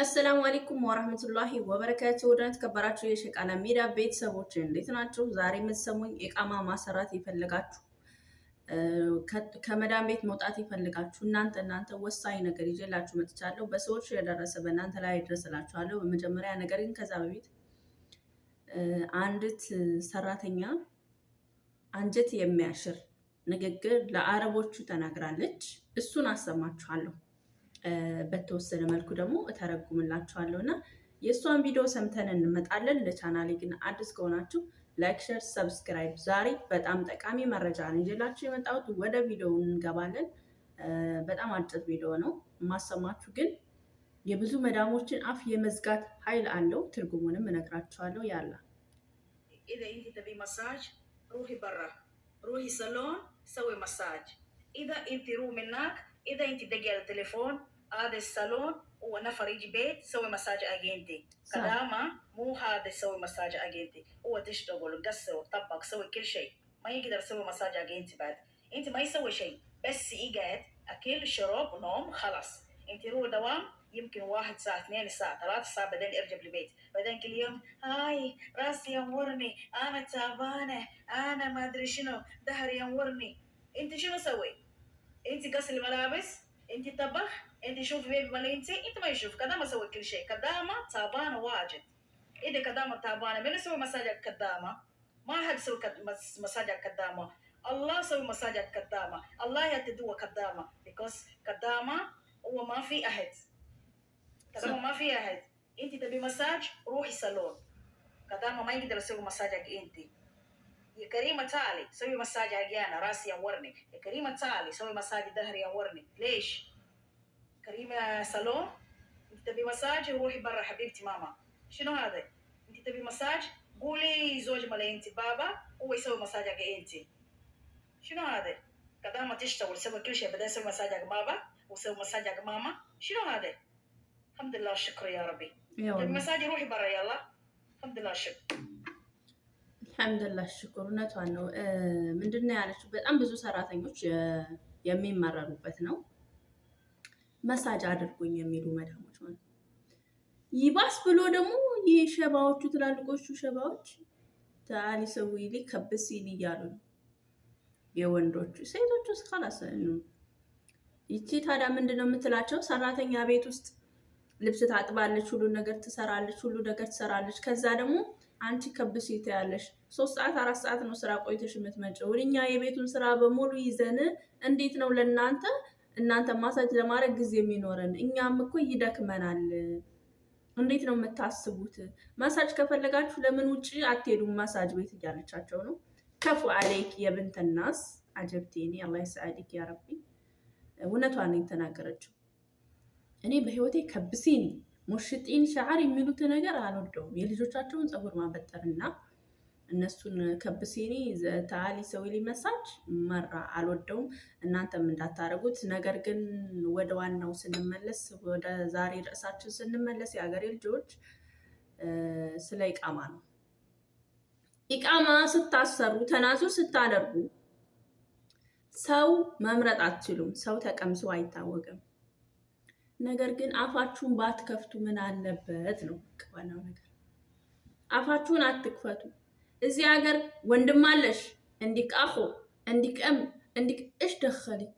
አሰላሙ አለይኩም ወራህመቱላሂ ወበረካቱ። ወዳት ከበራችሁ የሸቃላ ሚዲያ ቤተሰቦች እንዴት ናችሁ? ዛሬ የምትሰሙኝ ኢቃማ ማሰራት ይፈልጋችሁ ከመዳም ቤት መውጣት ይፈልጋችሁ እናንተ ወሳኝ ነገር ይዤላችሁ መጥቻለሁ። በሰዎች የደረሰ በእናንተ ላይ ይድረስላችኋለሁ። በመጀመሪያ ነገር ግን ከዛ በፊት አንዲት ሰራተኛ አንጀት የሚያሽር ንግግር ለአረቦቹ ተናግራለች። እሱን አሰማችኋለሁ። በተወሰነ መልኩ ደግሞ እተረጉምላችኋለሁ እና የእሷን ቪዲዮ ሰምተን እንመጣለን። ለቻናሌ ግን አዲስ ከሆናችሁ ላይክ፣ ሼር፣ ሰብስክራይብ። ዛሬ በጣም ጠቃሚ መረጃ ነው ይዤላችሁ የመጣሁት። ወደ ቪዲዮው እንገባለን። በጣም አጭር ቪዲዮ ነው የማሰማችሁ፣ ግን የብዙ መዳሞችን አፍ የመዝጋት ኃይል አለው። ትርጉሙንም እነግራችኋለሁ። ያላ إذا أنت تبي مساج روحي برا، روحي صالون سوي مساج. إذا أنت روح منك، إذا أنت دقي على التليفون هذا الصالون ونفر يجي بيت سوي مساج أجنتي. كلامه مو هذا سوي مساج أجنتي، هو تشتغل قصر وطبق سوي كل شيء، ما يقدر يسوي مساج أجنتي بعد. أنت ما يسوي شيء، بس يقعد أكل شرب ونوم خلاص. أنت روح دوام يمكن 1 ساعة 2 ساعة 3 ساعات، بعدين ارجع للبيت. بعدين كل يوم هاي راسي ينورني، أنا تعبانة، أنا ما أدري شنو، ظهري ينورني. أنت شنو سوي؟ أنت غسل الملابس، أنت طبخ، أنت شوف بيبي مالينتي، أنت ما يشوف. كدامة سوي كل شيء. كدامة تعبانة واجد. إذا كدامة تعبانة من يسوي مساج كدامة؟ ما حد يسوي مساج كدامة. الله سوي مساج كدامة. الله يتدوى كدامة because كدامة هو ما في أحد. كدامة ما في أحد. أنت تبي مساج روحي صالون. كدامة ما يقدر يسوي مساجك أنت. يا كريمة تعالي سوي مساج أنا راسي ينورني. يا كريمة تعالي سوي مساج ظهري ينورني. ليش؟ كريمة صالون. أنت تبي مساج روحي برا حبيبتي ماما. شنو هذا؟ أنت تبي مساج قولي زوج مالي أنت بابا هو يسوي مساجك أنت. شنو هذا؟ كدامة تشتغل سوي كل شيء، بدأ يسوي مساجك بابا وسوي مساجك ماما. شنو هذا؟ الحمد لله الشكر يا ربي. تبي مساج روحي برا يلا. الحمد لله الشكر. አልሐምዱሊላህ ሽኩር። እውነቷን ነው። ምንድነው ያለችው? በጣም ብዙ ሰራተኞች የሚመረሩበት ነው። መሳጅ አድርጎኝ የሚሉ መዳሞች ማለት ይባስ ብሎ ደግሞ የሸባዎቹ ትላልቆቹ ሸባዎች ታሊ ሰውይሊ ከብሲሊ እያሉ ነው የወንዶቹ። ሴቶቹ እስካላሰ ነው። ይቺ ታዲያ ምንድነው የምትላቸው? ሰራተኛ ቤት ውስጥ ልብስ ታጥባለች፣ ሁሉ ነገር ትሰራለች። ከዛ ደግሞ አንቺ ከብሲት ያለሽ 3 ሰዓት 4 ሰዓት ነው ስራ ቆይተሽ የምትመጪው። እኛ የቤቱን ስራ በሙሉ ይዘን እንዴት ነው እናንተ ማሳጅ ለማድረግ ጊዜ የሚኖረን? እኛም እኮ ይደክመናል። እንዴት ነው የምታስቡት? ማሳጅ ከፈለጋችሁ ለምን ውጪ አትሄዱም ማሳጅ ቤት እያለቻቸው ነው። ከፉ አለይክ የብንተ ናስ አጀብቲኒ አላህ ይስዓድክ ያ ረቢ። እውነቷን ነው የተናገረችው። እኔ በህይወቴ ከብሲኒ ሙሽጢን ሻዓር የሚሉት ነገር አልወደውም። የልጆቻቸውን ፀጉር ማበጠርና እነሱን ከብሲኒ ታሊ ሰውሊ መሳጅ መራ አልወደውም። እናንተም እንዳታረጉት። ነገር ግን ወደ ዋናው ስንመለስ፣ ወደ ዛሬ ርዕሳችን ስንመለስ የሀገሬ ልጆች ስለ ኢቃማ ነው። ኢቃማ ስታሰሩ ተናሱ ስታደርጉ ሰው መምረጥ አትችሉም። ሰው ተቀምሶ አይታወቅም። ነገር ግን አፋችሁን ባትከፍቱ ምን አለበት ነው ዋናው ነገር። አፋችሁን አትክፈቱ። እዚህ ሀገር ወንድም አለሽ እንዲቃፎ እንዲቀም እሽ ደኸሊክ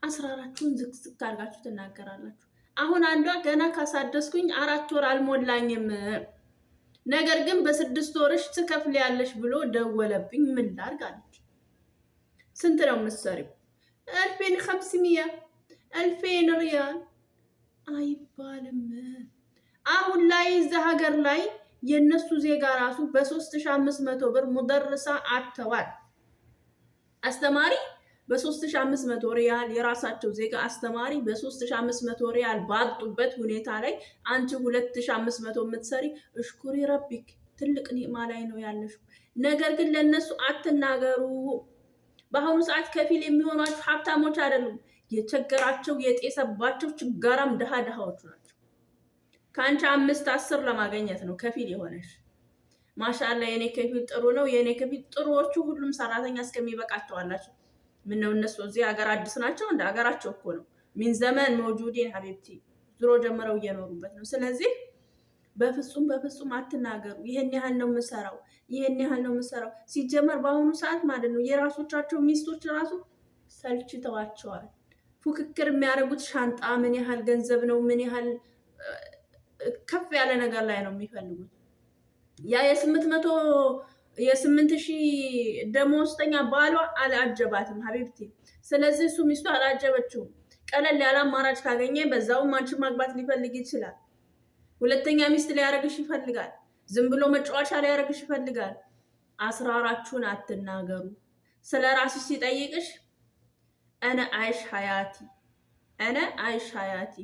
14ቱን ዝቅዝቅ አድርጋችሁ ትናገራላችሁ። አሁን አንዷ ገና ካሳደስኩኝ 4 ወር አልሞላኝም፣ ነገር ግን በ6 ወርሽ ትከፍያለሽ ብሎ ደወለብኝ። ምን ላድርግ አለች። ስንት ነው የምትሰሪው? 2500 2000 ሪያል አይባልም። አሁን ላይ እዛ ሀገር ላይ የነሱ ዜጋ ራሱ በ3500 ብር ሙደርሳ አጥተዋል። አስተማሪ በ3500 ሪያል፣ የራሳቸው ዜጋ አስተማሪ በ3500 ሪያል ባጡበት ሁኔታ ላይ አንቺ 2500 የምትሰሪ እሽኩሪ ረቢክ፣ ትልቅ ኒዕማ ላይ ነው ያለሽው። ነገር ግን ለነሱ አትናገሩ። በአሁኑ ሰዓት ከፊል የሚሆኗችሁ ሀብታሞች አይደሉም። የቸገራቸው የጤሰባቸው ችጋራም ድሃዎች ናቸው። ከአንቺ 5 10 ለማግኘት ነው ከፊል የሆነሽ። ማሻአላ የኔ ከፊል ጥሩ ነው፣ የኔ ከፊል ጥሩዎቹ ሁሉም ሰራተኛ እስከሚበቃቸው አላችሁ። ምነው እነሱ እዚህ ሀገር አዲስ ናቸው? እንደ ሀገራቸው እኮ ነው። ሚን ዘመን መውጁዲን ሀቢብቲ ድሮ ጀምረው እየኖሩበት ነው። ስለዚህ በፍጹም በፍጹም አትናገሩ። ይሄን ያህል ነው የምሰራው፣ ይሄን ያህል ነው የምሰራው። ሲጀመር በአሁኑ ሰዓት ማለት ነው የራሶቻቸው ሚስቶች ራሱ ሰልችተዋቸዋል። ፉክክር የሚያደርጉት ሻንጣ ምን ያህል ገንዘብ ነው፣ ምን ያህል ከፍ ያለ ነገር ላይ ነው የሚፈልጉት። ያ የ8,000 ደመወዝተኛ ባሏ አላጀባትም ሀቢብቲ። ስለዚህ እሱ ሚስቱ አላጀበችውም። ቀለል ያለ አማራጭ ካገኘ በዛውም አንቺ ማግባት ሊፈልግ ይችላል። ሁለተኛ ሚስት ሊያደርግሽ ይፈልጋል። ዝም ብሎ መጫወቻ ሊያደርግሽ ይፈልጋል። አስራራችሁን አትናገሩ። ስለ ራስሽ ሲጠይቅሽ አነ አይሽ ሀያቲ አነ አይሽ ሀያቲ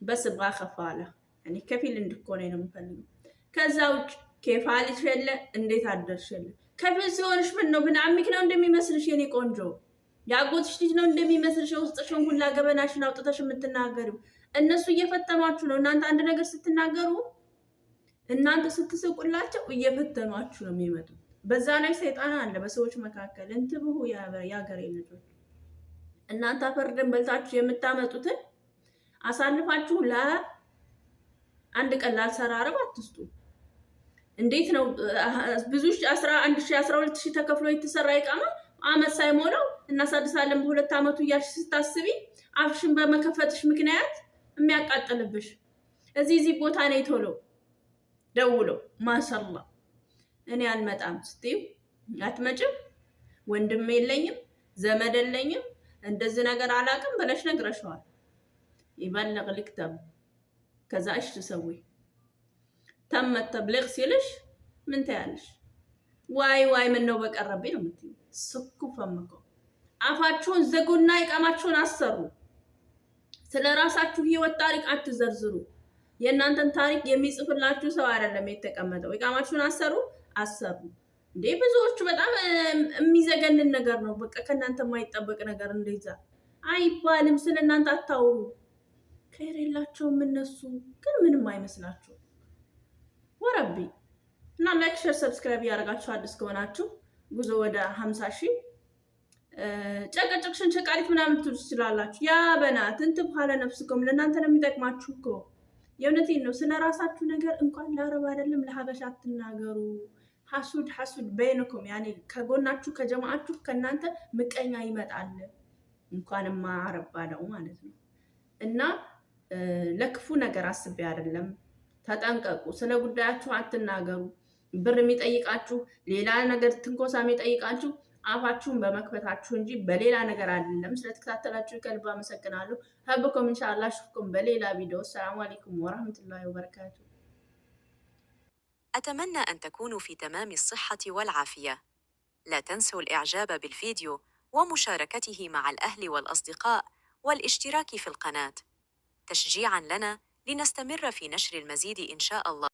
በስ ብጋ ከፋላ እኔ ከፊል እንድኮነ ነው የምፈልገው። ከዛ ውጭ ኬፋልሽ የለ እንዴት አደርሽ የለ። ከፊል ሲሆንሽ ምን ነው ብናምክ ነው እንደሚመስልሽ የኔ ቆንጆ? ያጎትሽ ልጅ ነው እንደሚመስልሽ? ውስጥሽን ሁላ ገበናሽን አውጥተሽ የምትናገሪው? እነሱ እየፈተኗችሁ ነው። እናንተ አንድ ነገር ስትናገሩ እናንተ ስትስቁላቸው እየፈተኗችሁ ነው የሚመጡት። በዛ ላይ ሰይጣን አለ በሰዎች መካከል። እንትብሁ የሀገሬ ልጆች እናንተ አፈርደን በልታችሁ የምታመጡትን አሳልፋችሁ ለአንድ ቀን ላልሰራ አረብ አትስጡ። እንዴት ነው ብዙ 11,000 12,000 ተከፍሎ የተሰራ ይቃማ አመት ሳይሞላው እናሳድሳለን በሁለት አመቱ እያልሽ ስታስቢ አፍሽን በመከፈትሽ ምክንያት የሚያቃጥልብሽ? እዚህ ቦታ ነው ቶሎ ደውሎ ማሻአላ እኔ አልመጣም ስትዩ አትመጭም፣ ወንድም የለኝም ዘመድ የለኝም እንደዚህ ነገር አላውቅም ብለሽ ነግረሽዋል። ይበልግ ልክተብ ከዛ እሺ ትሰዊ ተመ ተብሊግ ሲልሽ ምን ታያለሽ? ዋይ ምን ነው በቀረብኝ ነው የምትይው። ስኩ ፈምኮ አፋችሁን ዘጉና ይቃማችሁን አሰሩ። ስለ ራሳችሁ ህይወት ታሪክ አትዘርዝሩ። የእናንተን ታሪክ የሚጽፍላችሁ ሰው አይደለም የተቀመጠው። ይቃማችሁን አሰሩ። እንዴ ብዙዎቹ በጣም የሚዘገንን ነገር ነው። በቃ ከእናንተ የማይጠበቅ ነገር እንደዛ አይባልም። ስለ እናንተ አታውሩ። ከይር የላቸውም እነሱ ግን ምንም አይመስላችሁ ወረቢ። እና ላይክ፣ ሼር፣ ሰብስክራይብ ያደርጋችሁ አዲስ ከሆናችሁ ጉዞ ወደ 50,000 ጨቀጨቅሽን ሸቃሊት ምናምን ትሉ ትችላላችሁ። ያ በናት እንትን ባለ ነፍስኩም ለእናንተ ነው የሚጠቅማችሁ እኮ። የእውነቴን ነው። ስለ ራሳችሁ ነገር እንኳን ለአረብ አይደለም ለሀበሻ አትናገሩ። ሐሱድ በይነኩም ያኔ ከጎናችሁ ከጀማዓችሁ ከእናንተ ምቀኛ ይመጣል። እንኳንማ አረብ ባለው ማለት ነው። እና ለክፉ ነገር አስቤ አይደለም። ተጠንቀቁ። ስለ ጉዳያችሁ አትናገሩ። ብር የሚጠይቃችሁ ሌላ ነገር ትንኮሳ የሚጠይቃችሁ አፋችሁን በመክፈታችሁ እንጂ በሌላ ነገር አይደለም። ስለተከታተላችሁ ከልብ አመሰግናለሁ። ሀብኩም ኢንሻአላህ ሹፍኩም በሌላ ቪዲዮ። ሰላም አለይኩም ወራህመቱላሂ ወበረካቱ። أتمنى أن تكونوا في تمام الصحة والعافية. لا تنسوا الإعجاب بالفيديو ومشاركته مع الأهل والأصدقاء والاشتراك في القناة تشجيعاً لنا لنستمر في نشر المزيد إن شاء الله.